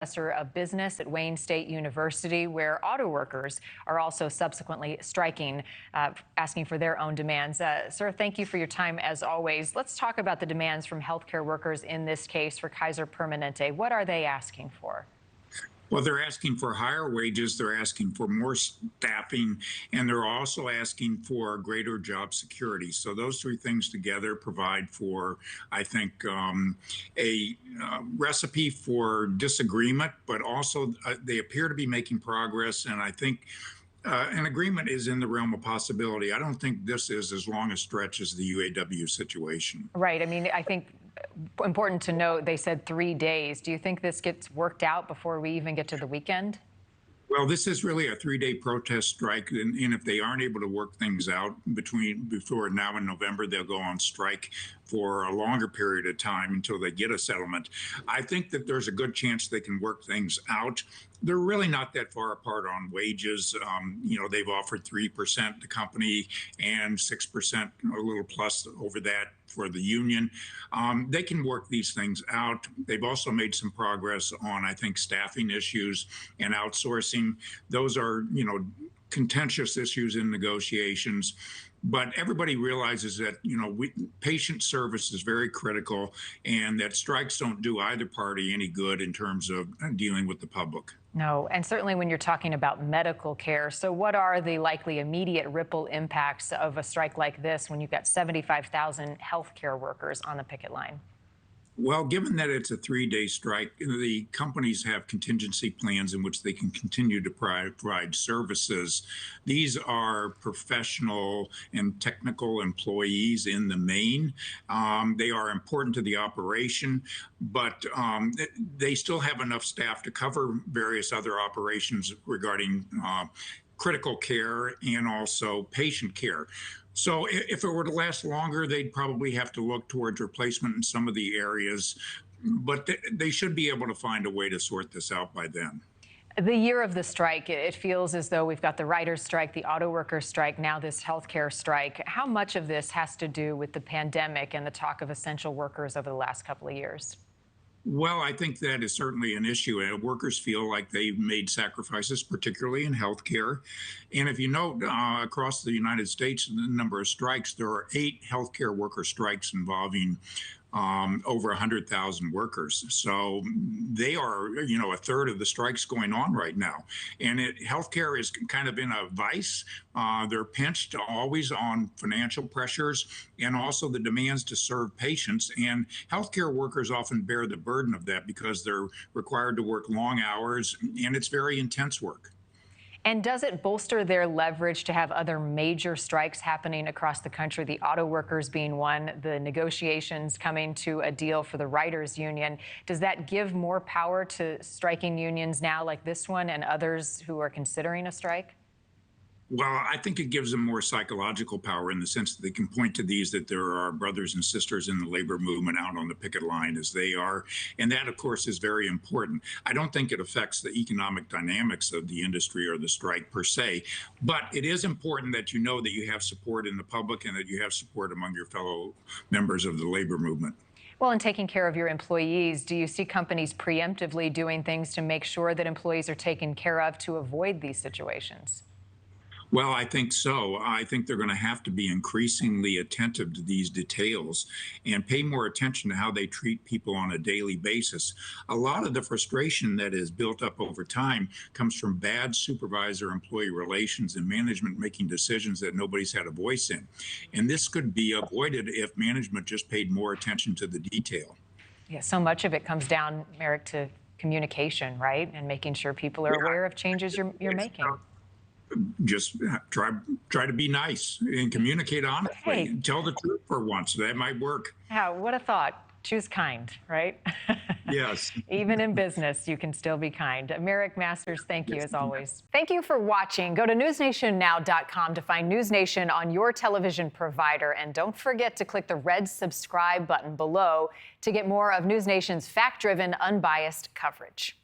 Professor of Business at Wayne State University, where auto workers are also subsequently striking, asking for their own demands. Sir, thank you for your time as always. Let's talk about the demands from healthcare workers in this case for Kaiser Permanente. What are they asking for? Well, they're asking for higher wages, they're asking for more staffing, and they're also asking for greater job security. So those three things together provide for, I think, a recipe for disagreement, but also they appear to be making progress. And I think an agreement is in the realm of possibility. I don't think this is as long a stretch as the UAW situation. Right. I mean, I think important to note, they said 3 days. Do you think this gets worked out before we even get to the weekend? Well, this is really a 3-day protest strike, and if they aren't able to work things out before now and November, they'll go on strike for a longer period of time until they get a settlement. I think that there's a good chance they can work things out. They're really not that far apart on wages. They've offered 3% the company and 6%, a little plus over that for the union. They can work these things out. They've also made some progress on, I think, staffing issues and outsourcing. Those are, contentious issues in negotiations. But everybody realizes that, patient service is very critical and that strikes don't do either party any good in terms of dealing with the public. No, and certainly when you're talking about medical care. So what are the likely immediate ripple impacts of a strike like this when you've got 75,000 healthcare workers on the picket line? Well, given that it's a 3-day strike, the companies have contingency plans in which they can continue to provide services. These are professional and technical employees in the main. They are important to the operation, but they still have enough staff to cover various other operations regarding critical care and also patient care. So if it were to last longer, they'd probably have to look towards replacement in some of the areas, but they should be able to find a way to sort this out by then. The year of the strike, it feels as though we've got the writers' strike, the auto workers' strike, now this healthcare strike. How much of this has to do with the pandemic and the talk of essential workers over the last couple of years? Well, I think that is certainly an issue. Workers feel like they've made sacrifices, particularly in healthcare. And if you note, across the United States, the number of strikes, there are 8 healthcare worker strikes involving over 100,000 workers. So they are, a third of the strikes going on right now. And healthcare is kind of in a vice. They're pinched always on financial pressures and also the demands to serve patients. And healthcare workers often bear the burden of that because they're required to work long hours, and it's very intense work. And does it bolster their leverage to have other major strikes happening across the country, the auto workers being one, the negotiations coming to a deal for the writers' union? Does that give more power to striking unions now like this one and others who are considering a strike? Well, I think it gives them more psychological power in the sense that they can point to these, that there are brothers and sisters in the labor movement out on the picket line as they are. And that, of course, is very important. I don't think it affects the economic dynamics of the industry or the strike per se, but it is important that you know that you have support in the public and that you have support among your fellow members of the labor movement. Well, in taking care of your employees, do you see companies preemptively doing things to make sure that employees are taken care of to avoid these situations? Well, I think so. I think they're going to have to be increasingly attentive to these details and pay more attention to how they treat people on a daily basis. A lot of the frustration that is built up over time comes from bad supervisor-employee relations and management making decisions that nobody's had a voice in. And this could be avoided if management just paid more attention to the detail. Yeah, so much of it comes down, Marick, to communication, right? And making sure people are aware of changes you're making. Just try to be nice and communicate honestly. Hey. Tell the truth for once. That might work. Yeah, what a thought. Choose kind, right? Yes. Even in business, you can still be kind. Marick Masters, thank you as always. Thank you for watching. Go to newsnationnow.com to find NewsNation on your television provider. And don't forget to click the red subscribe button below to get more of NewsNation's fact-driven, unbiased coverage.